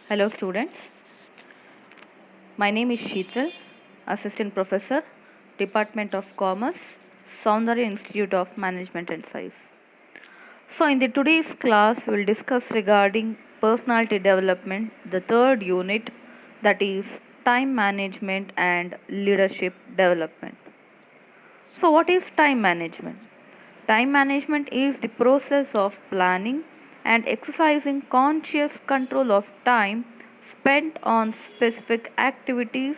Hello students, my name is Sheetal, Assistant Professor, Department of Commerce, Soundarya Institute of Management and Science. So in the today's class we will discuss regarding personality development, the third unit, that is time management and leadership development. So what is time management? Time management is the process of planning and exercising conscious control of time spent on specific activities,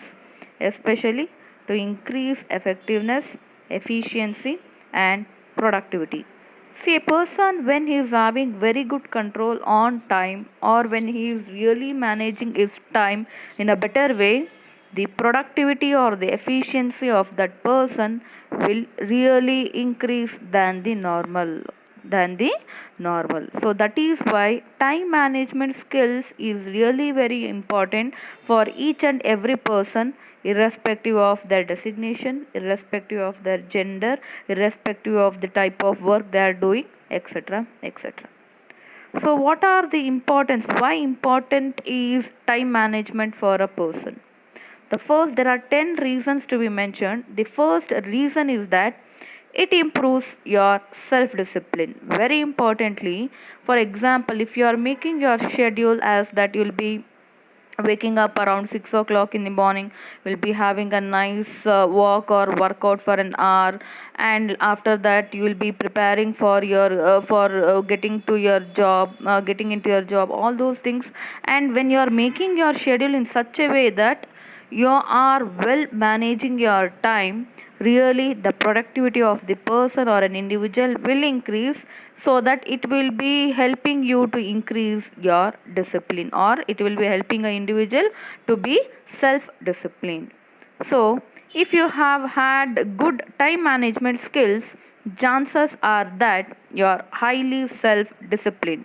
especially to increase effectiveness, efficiency, and productivity. See, a person when he is having very good control on time, or when he is really managing his time in a better way, the productivity or the efficiency of that person will really increase than the normal. So that is why time management skills is really very important for each and every person, irrespective of their designation, irrespective of their gender, irrespective of the type of work they are doing, etc. etc. So what are the importance, why important is time management for a person? The first, there are 10 reasons to be mentioned. The first reason is that it improves your self discipline. Very importantly, for example, if you are making your schedule as that you'll be waking up around 6 o'clock in the morning, will be having a nice walk or workout for an hour, and after that you will be preparing for your for getting to your job, getting into your job, all those things. And when you are making your schedule in such a way that you are well managing your time, really the productivity of the person or an individual will increase, so that it will be helping you to increase your discipline, or it will be helping an individual to be self disciplined. So if you have had good time management skills, chances are that you are highly self disciplined.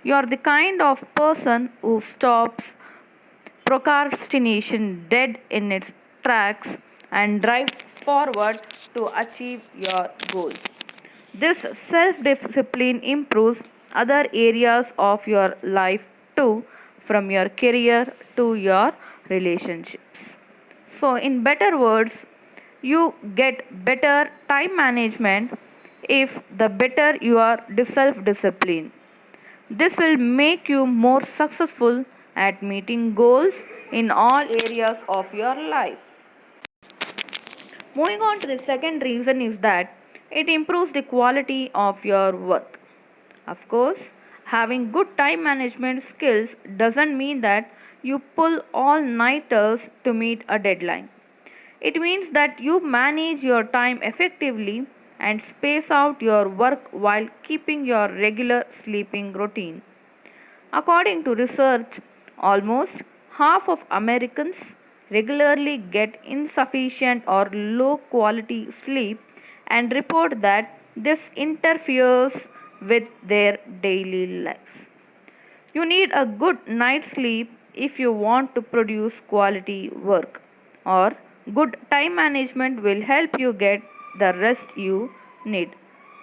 You are the kind of person who stops procrastination dead in its tracks and drives forward to achieve your goals. This self discipline improves other areas of your life too, from your career to your relationships. So, in better words, you get better time management if the better you are self discipline. This will make you more successful at meeting goals in all areas of your life. Moving on to the second reason is that it improves the quality of your work. Of course, having good time management skills doesn't mean that you pull all nighters to meet a deadline. It means that you manage your time effectively and space out your work while keeping your regular sleeping routine. According to research, almost half of Americans regularly get insufficient or low quality sleep and report that this interferes with their daily lives. You need a good night's sleep if you want to produce quality work, or good time management will help you get the rest you need.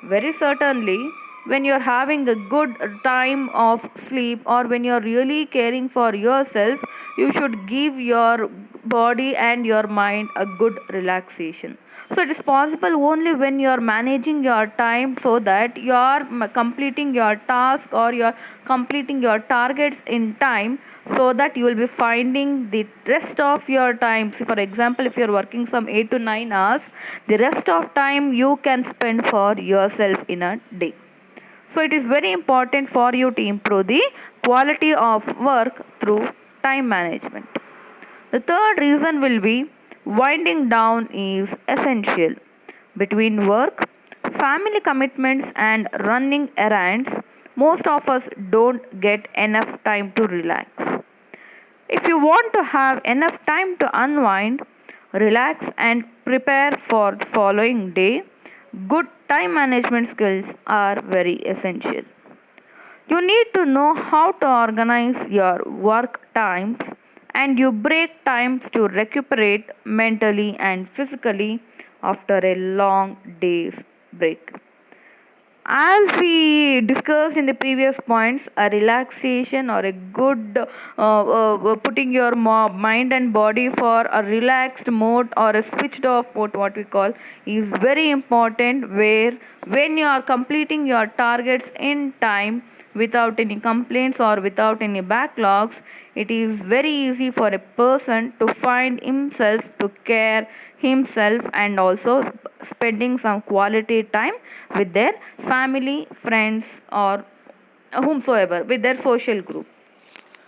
Very certainly, when you're having a good time of sleep, or when you're really caring for yourself, you should give your body and your mind a good relaxation. So it is possible only when you are managing your time, so that you are completing your task, or you are completing your targets in time, so that you will be finding the rest of your time. See, for example, if you are working some 8 to 9 hours, the rest of time you can spend for yourself in a day. So it is very important for you to improve the quality of work through time management. The third reason will be winding down is essential. Between work, family commitments, and running errands, most of us don't get enough time to relax. If you want to have enough time to unwind, relax, and prepare for the following day, good time management skills are very essential. You need to know how to organize your work times, and you break times to recuperate mentally and physically after a long day's break. As we discussed in the previous points, a relaxation or a good putting your mind and body for a relaxed mode or a switched off mode, what we call, is very important. Where when you are completing your targets in time without any complaints or without any backlogs, it is very easy for a person to find himself to care himself and also spending some quality time with their family, friends, or whomsoever, with their social group.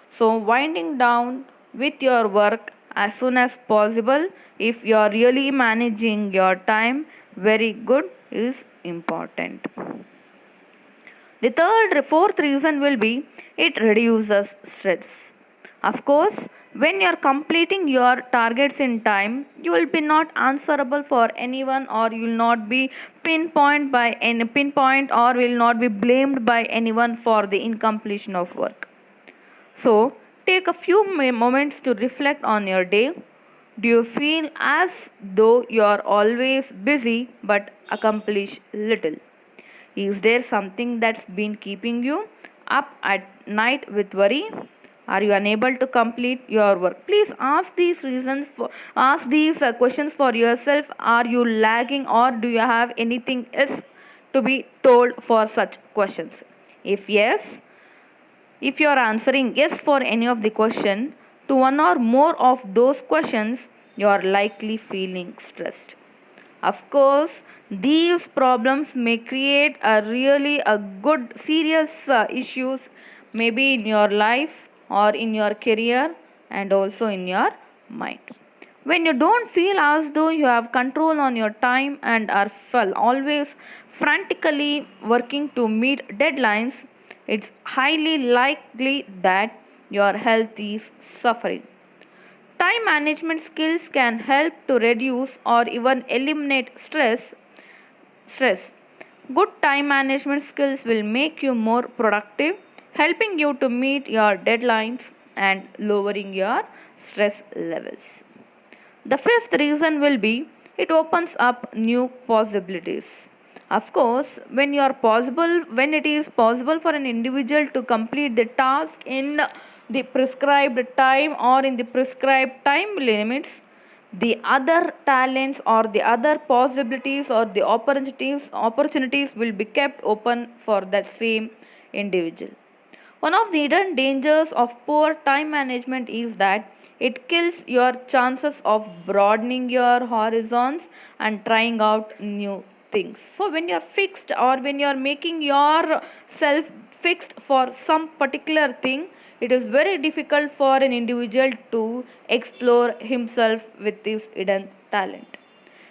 So, winding down with your work as soon as possible, if you are really managing your time very good, is important. The fourth reason will be it reduces stress. Of course, when you are completing your targets in time, you will be not answerable for anyone, or you will not be pinpoint or will not be blamed by anyone for the incompletion of work. So, take a few moments to reflect on your day. Do you feel as though you are always busy but accomplish little? Is there something that's been keeping you up at night with worry? Are you unable to complete your work? Please ask these questions for yourself. Are you lagging, or do you have anything else to be told for such questions? If yes, if you are answering yes for any of the question to one or more of those questions, you are likely feeling stressed. Of course, these problems may create a good serious issues, maybe in your life or in your career and also in your mind. When you don't feel as though you have control on your time and are always frantically working to meet deadlines, it's highly likely that your health is suffering. Time management skills can help to reduce or even eliminate stress. Good time management skills will make you more productive, helping you to meet your deadlines and lowering your stress levels. The fifth reason will be it opens up new possibilities. Of course, when it is possible for an individual to complete the task in the prescribed time or in the prescribed time limits, the other talents or the other possibilities or the opportunities will be kept open for that same individual. One of the hidden dangers of poor time management is that it kills your chances of broadening your horizons and trying out new things. So, when you're fixed or when you're making yourself fixed for some particular thing, it is very difficult for an individual to explore himself with this hidden talent.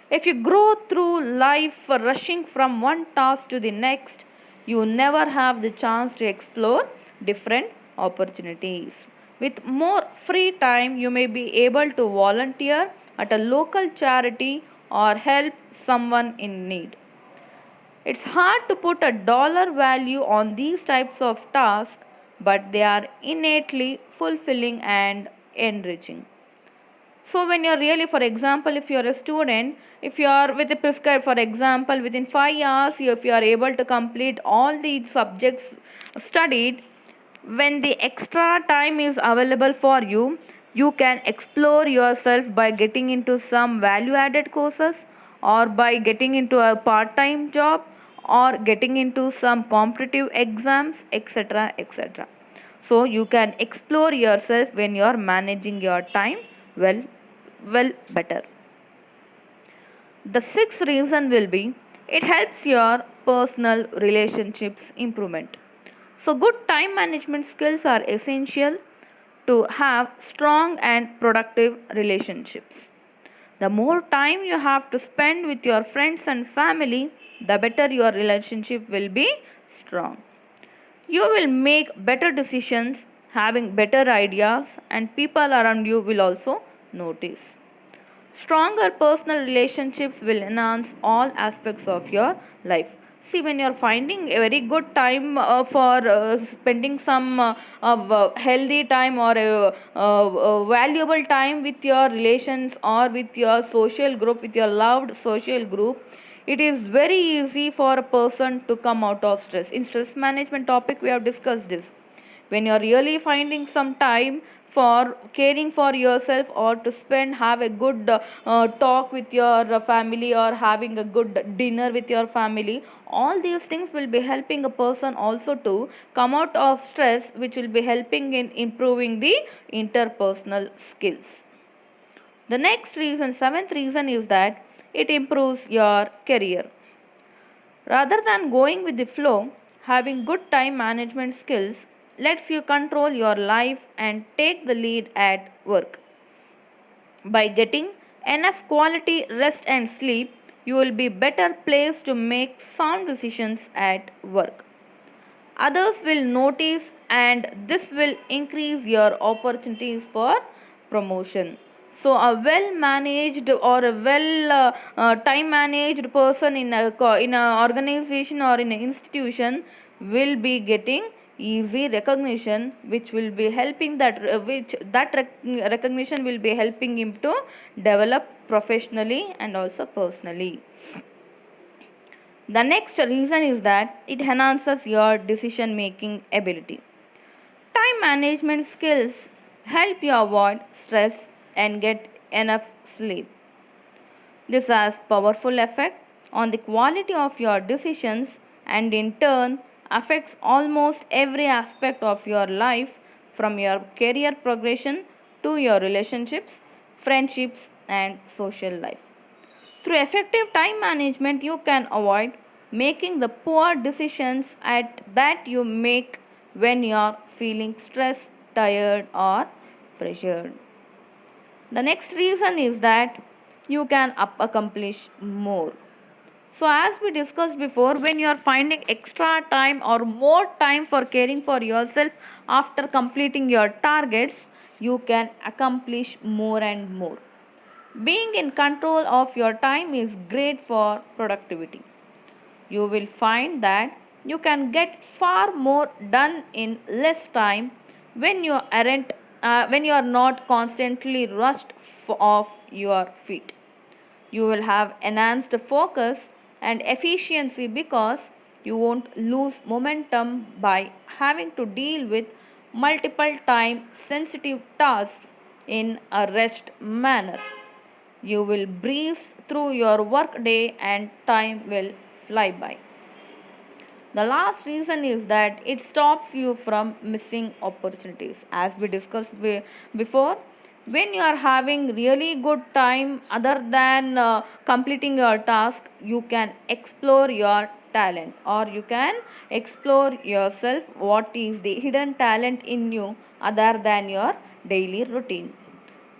If you grow through life rushing from one task to the next, you never have the chance to explore different opportunities. With more free time, you may be able to volunteer at a local charity or help someone in need. It's hard to put a dollar value on these types of tasks, but they are innately fulfilling and enriching. So when you're really, for example, if you're a student, if you are with a prescribed, for example, within 5 hours, if you are able to complete all the subjects studied, when the extra time is available for you, you can explore yourself by getting into some value added courses, or by getting into a part time job, or getting into some competitive exams, etc. etc. So you can explore yourself when you are managing your time well better. The sixth reason will be it helps your personal relationships improvement. So good time management skills are essential to have strong and productive relationships. The more time you have to spend with your friends and family, the better your relationship will be strong. You will make better decisions, having better ideas, and people around you will also notice. Stronger personal relationships will enhance all aspects of your life. See, when you're finding a very good time for spending some healthy time or valuable time with your relations or with your social group, with your loved social group, it is very easy for a person to come out of stress. In stress management topic we have discussed this. When you're really finding some time for caring for yourself, or to spend, have a good talk with your family, or having a good dinner with your family, all these things will be helping a person also to come out of stress, which will be helping in improving the interpersonal skills. The next reason, seventh reason, is that it improves your career. Rather than going with the flow, having good time management skills lets you control your life and take the lead at work. By getting enough quality rest and sleep, you will be better placed to make sound decisions at work. Others will notice, and this will increase your opportunities for promotion. So a well managed, or a well time managed person in a organization or in an institution will be getting easy recognition, which will be helping recognition will be helping him to develop professionally and also personally. The next reason is that it enhances your decision making ability. Time management skills help you avoid stress and get enough sleep. This has powerful effect on the quality of your decisions, and in turn affects almost every aspect of your life, from your career progression to your relationships, friendships and social life. Through effective time management, you can avoid making the poor decisions that you make when you are feeling stressed, tired, or pressured. The next reason is that you can accomplish more. So, as we discussed before, when you are finding extra time or more time for caring for yourself after completing your targets, you can accomplish more and more. Being in control of your time is great for productivity. You will find that you can get far more done in less time when you are not constantly rushed off your feet. You will have enhanced focus and efficiency, because you won't lose momentum by having to deal with multiple time sensitive tasks in a rushed manner. You will breeze through your workday and time will fly by. The last reason is that it stops you from missing opportunities. As we discussed before, when you are having really good time other than completing your task, you can explore your talent, or you can explore yourself, what is the hidden talent in you other than your daily routine.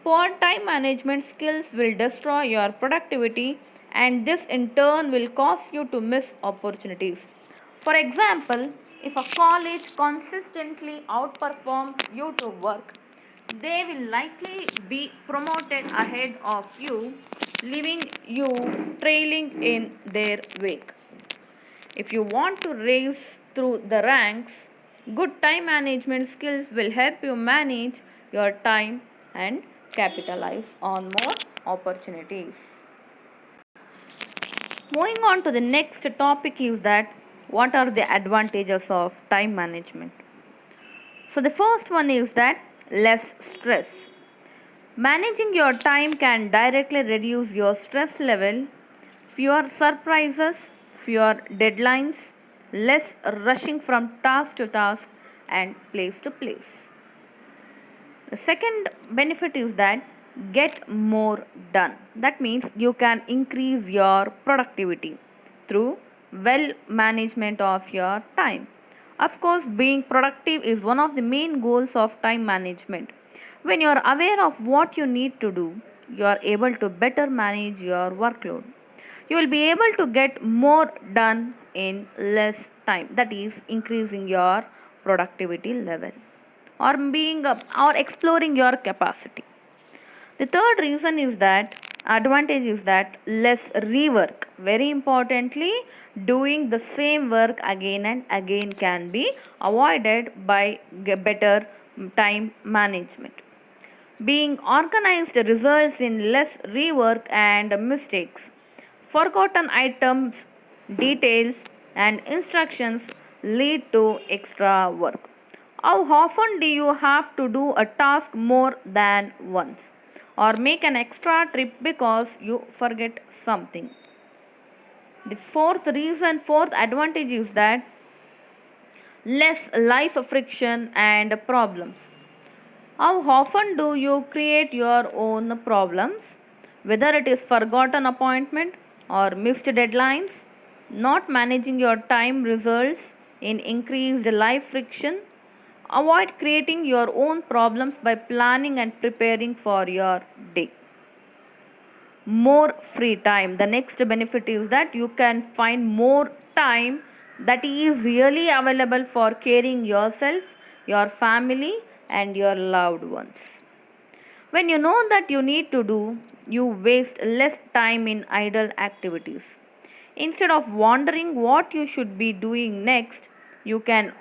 Poor time management skills will destroy your productivity, and this in turn will cause you to miss opportunities. For example, if a college consistently outperforms you to work, they will likely be promoted ahead of you, leaving you trailing in their wake. If you want to raise through the ranks, good time management skills will help you manage your time and capitalize on more opportunities. Moving on to the next topic is that what are the advantages of time management? So, the first one is that less stress. Managing your time can directly reduce your stress level, fewer surprises, fewer deadlines, less rushing from task to task and place to place. The second benefit is that get more done. That means you can increase your productivity through well management of your time. Of course, being productive is one of the main goals of time management. When you are aware of what you need to do, you are able to better manage your workload. You will be able to get more done in less time. That is increasing your productivity level, or or exploring your capacity. The third reason is that advantage is that less rework. Very importantly, doing the same work again and again can be avoided by better time management. Being organized results in less rework and mistakes. Forgotten items, details, and instructions lead to extra work. How often do you have to do a task more than once? Or make an extra trip because you forget something? The fourth advantage is that less life friction and problems. How often do you create your own problems? Whether it is forgotten appointment or missed deadlines, not managing your time results in increased life friction. Avoid creating your own problems by planning and preparing for your day. More free time. The next benefit is that you can find more time that is really available for caring yourself, your family, and your loved ones. When you know that you need to do, you waste less time in idle activities. Instead of wondering what you should be doing next, you can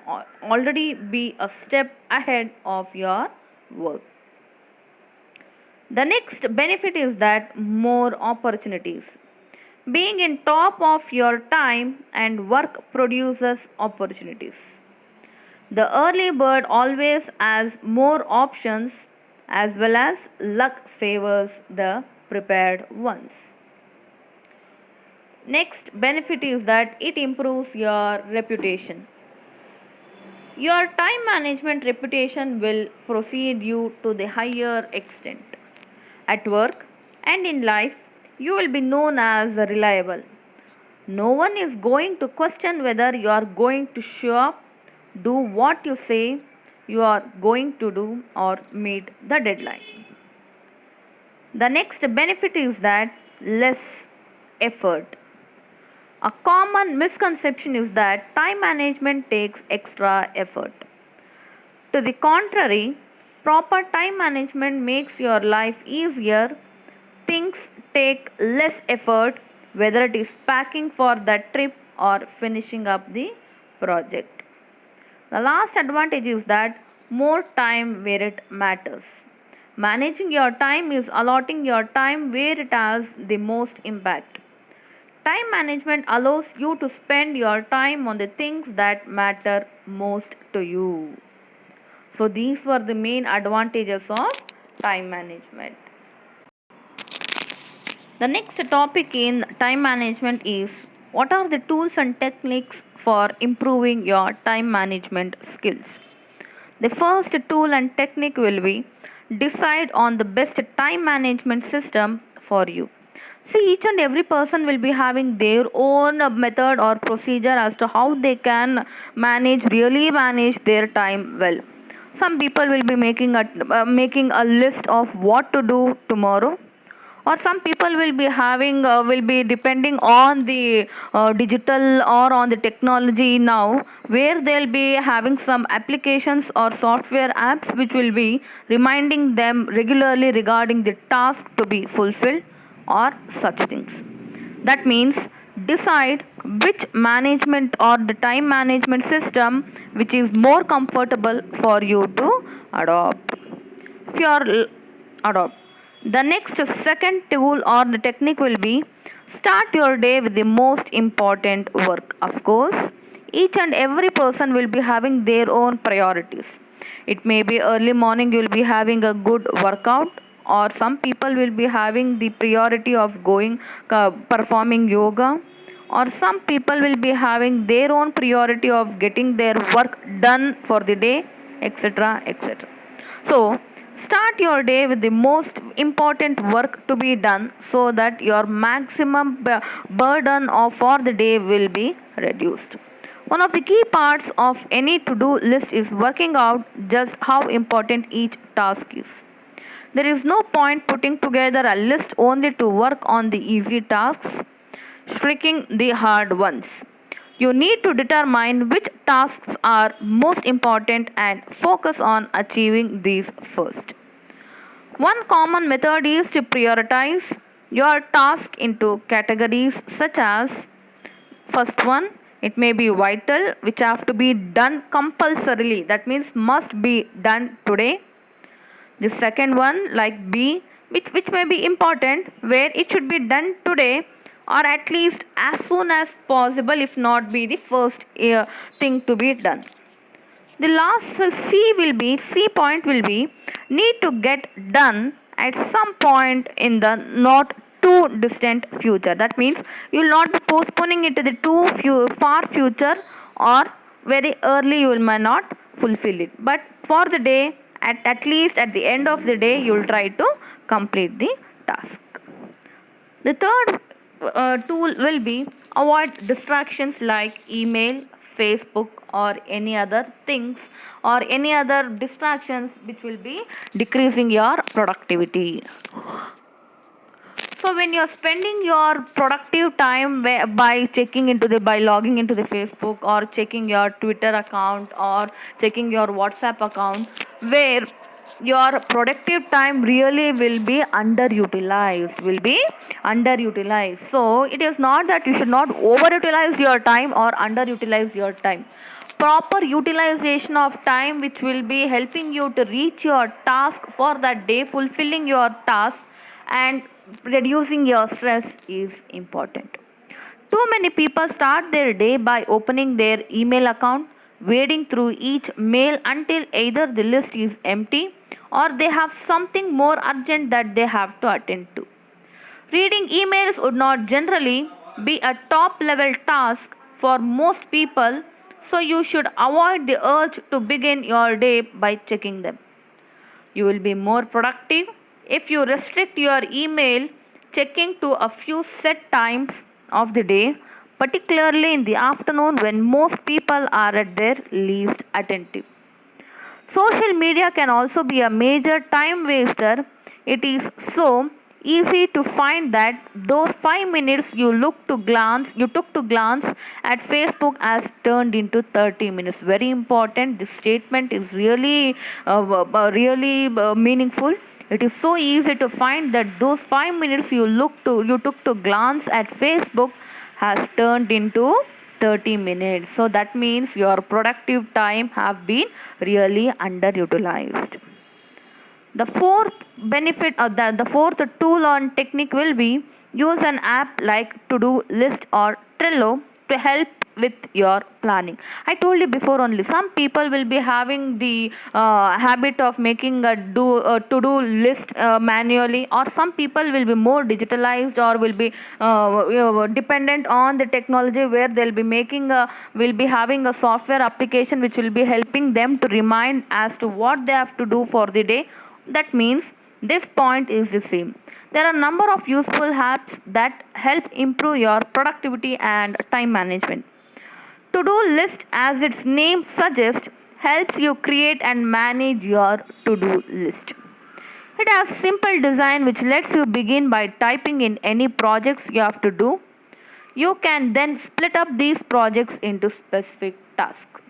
already be a step ahead of your work. The next benefit is that more opportunities. Being in top of your time and work produces opportunities. The early bird always has more options as well as luck favors the prepared ones. Next benefit is that it improves your reputation. Your time management reputation will precede you to the higher extent. At work and in life, you will be known as reliable. No one is going to question whether you are going to show up, do what you say you are going to do, or meet the deadline. The next benefit is that less effort. A common misconception is that time management takes extra effort. To the contrary, proper time management makes your life easier. Things take less effort, whether it is packing for that trip or finishing up the project. The last advantage is that more time where it matters. Managing your time is allotting your time where it has the most impact. Time management allows you to spend your time on the things that matter most to you. So, these were the main advantages of time management. The next topic in time management is what are the tools and techniques for improving your time management skills. The first tool and technique will be decide on the best time management system for you. See, each and every person will be having their own method or procedure as to how they can really manage their time well. Some people will be making a list of what to do tomorrow, or some people will be depending on the digital or on the technology now, where they'll be having some applications or software apps which will be reminding them regularly regarding the task to be fulfilled or such things. That means decide which management or the time management system which is more comfortable for you to adopt. If you are adopt, the next second tool or the technique will be start your day with the most important work. Of course, each and every person will be having their own priorities. It may be early morning you will be having a good workout, or some people will be having the priority of going performing yoga, or some people will be having their own priority of getting their work done for the day, etc., etc. So, start your day with the most important work to be done so that your maximum burden for the day will be reduced. One of the key parts of any to do list is working out just how important each task is. There is no point putting together a list only to work on the easy tasks, shirking the hard ones. You need to determine which tasks are most important and focus on achieving these first. One common method is to prioritize your task into categories such as first one, it may be vital, which have to be done compulsorily, that means must be done today. The second one, like B, which may be important, where it should be done today or at least as soon as possible, if not be the first thing to be done. The last C point will be need to get done at some point in the not too distant future. That means you will not be postponing it to the far future, or very early you will might not fulfill it. But for the day, at least at the end of the day, you will try to complete the task. The third tool will be avoid distractions like email, Facebook, or any other things, or any other distractions which will be decreasing your productivity. So when you're spending your productive time by logging into the Facebook, or checking your Twitter account, or checking your WhatsApp account, where your productive time really will be underutilized. So it is not that you should not overutilize your time or underutilize your time. Proper utilization of time, which will be helping you to reach your task for that day, fulfilling your task, and reducing your stress is important. Too many people start their day by opening their email account, wading through each mail until either the list is empty or they have something more urgent that they have to attend to. Reading emails would not generally be a top level task for most people, so you should avoid the urge to begin your day by checking them. You will be more productive if you restrict your email checking to a few set times of the day, particularly in the afternoon when most people are at their least attentive. Social media can also be a major time waster. It is so easy to find that those 5 minutes you took to glance at Facebook has turned into 30 minutes. Very important. This statement is really meaningful. It is so easy to find that those 5 minutes you took to glance at Facebook has turned into 30 minutes. So that means your productive time have been really underutilized. The fourth benefit of the fourth tool on technique will be use an app like To Do List or Trello to help with your planning. I told you before only, some people will be having the habit of making a to-do list manually, or some people will be more digitalized, or will be dependent on the technology, where they'll be will be having a software application which will be helping them to remind as to what they have to do for the day. That means this point is the same. There are a number of useful apps that help improve your productivity and time management. To do list, as its name suggests, helps you create and manage your to do list. It has simple design which lets you begin by typing in any projects you have to do. You can then split up these projects into specific tasks.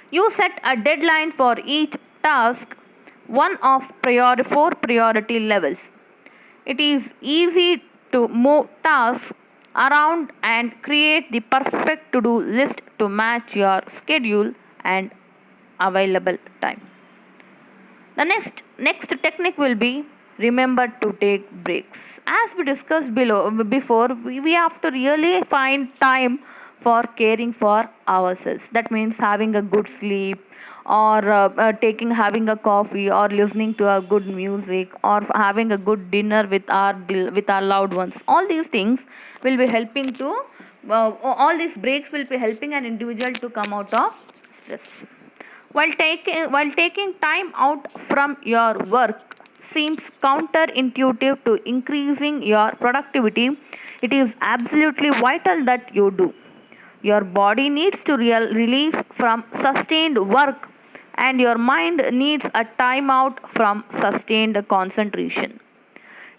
You set a deadline for each task, one of four priority levels. It is easy to move tasks around and create the perfect to do list to match your schedule and available time. The next technique will be remember to take breaks. As we discussed before, we have to really find time for caring for ourselves. That means having a good sleep, or taking having a coffee, or listening to a good music, or having a good dinner with our loved ones. All these things will be helping to all these breaks will be helping an individual to come out of stress. While taking time out from your work seems counterintuitive to increasing your productivity, it is absolutely vital that you do. Your body needs to release from sustained work, and your mind needs a time out from sustained concentration.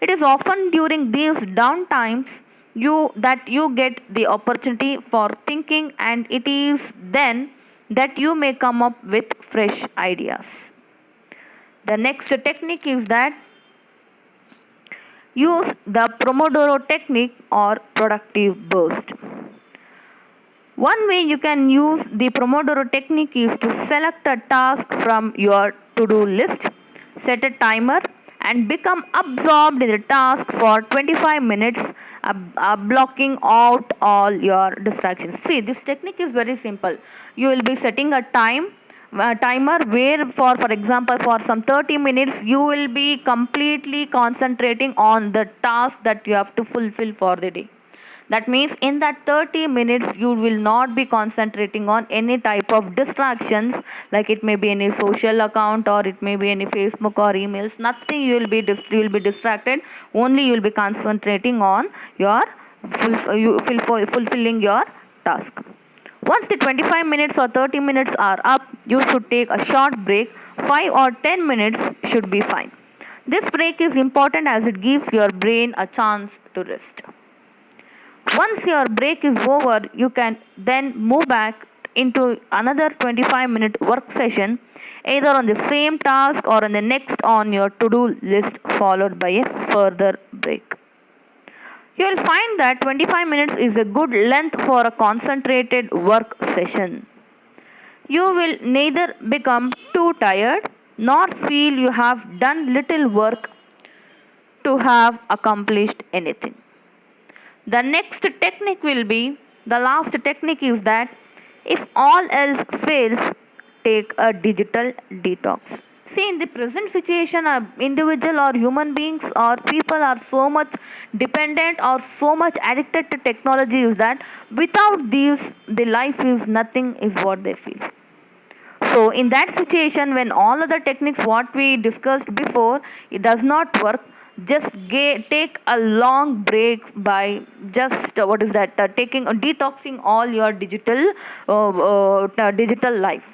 It is often during these downtimes you get the opportunity for thinking, and it is then that you may come up with fresh ideas. The next technique is that use the Pomodoro technique or productive burst. One way you can use the Pomodoro technique is to select a task from your to do list, set a timer, and become absorbed in the task for 25 minutes, blocking out all your distractions. See, this technique is very simple. You will be setting a timer where for example for some 30 minutes you will be completely concentrating on the task that you have to fulfill for the day. That means in that 30 minutes you will not be concentrating on any type of distractions, like it may be any social account or it may be any Facebook or emails. Nothing, you will be distracted. Only you will be concentrating on your fulfilling your task. Once the 25 minutes or 30 minutes are up, you should take a short break. 5 or 10 minutes should be fine. This break is important as it gives your brain a chance to rest. Once your break is over, you can then move back into another 25-minute work session, either on the same task or on the next on your to-do list, followed by a further break. You will find that 25 minutes is a good length for a concentrated work session. You will neither become too tired nor feel you have done little work to have accomplished anything. The next technique will be, the last technique is that if all else fails, take a digital detox. See, in the present situation, a individual or human beings or people are so much dependent or so much addicted to technology is that without these, the life is nothing, is what they feel. So, in that situation, when all other techniques what we discussed before, it does not work, just take a long break by just what is that taking detoxing all your digital life.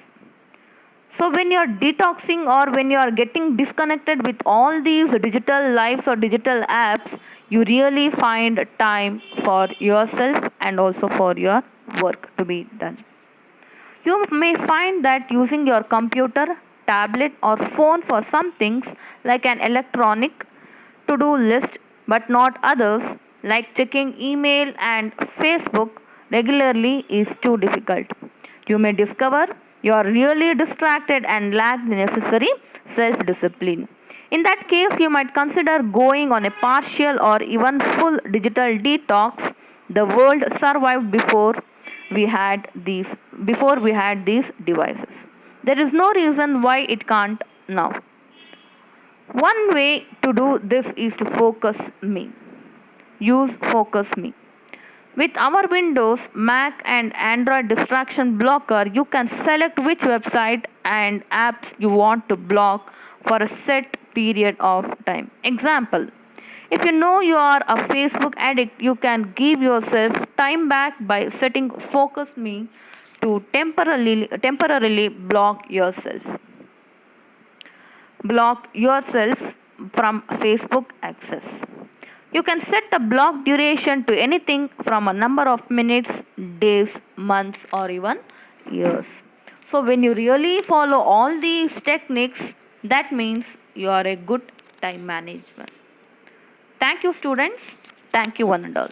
So when you are detoxing or when you are getting disconnected with all these digital lives or digital apps, you really find time for yourself and also for your work to be done. You may find that using your computer, tablet, or phone for some things like an electronic to do list, but not others, like checking email and Facebook regularly, is too difficult. You may discover you are really distracted and lack the necessary self discipline. In that case, you might consider going on a partial or even full digital detox. The world survived before we had these devices. There is no reason why it can't now. One way to do this is to use Focus Me. With our Windows, Mac, and Android distraction blocker, you can select which website and apps you want to block for a set period of time. Example: if you know you are a Facebook addict, you can give yourself time back by setting Focus Me to temporarily block yourself from Facebook access. You can set a block duration to anything from a number of minutes, days, months, or even years. So, when you really follow all these techniques, that means you are a good time management. Thank you, students. Thank you, one and all.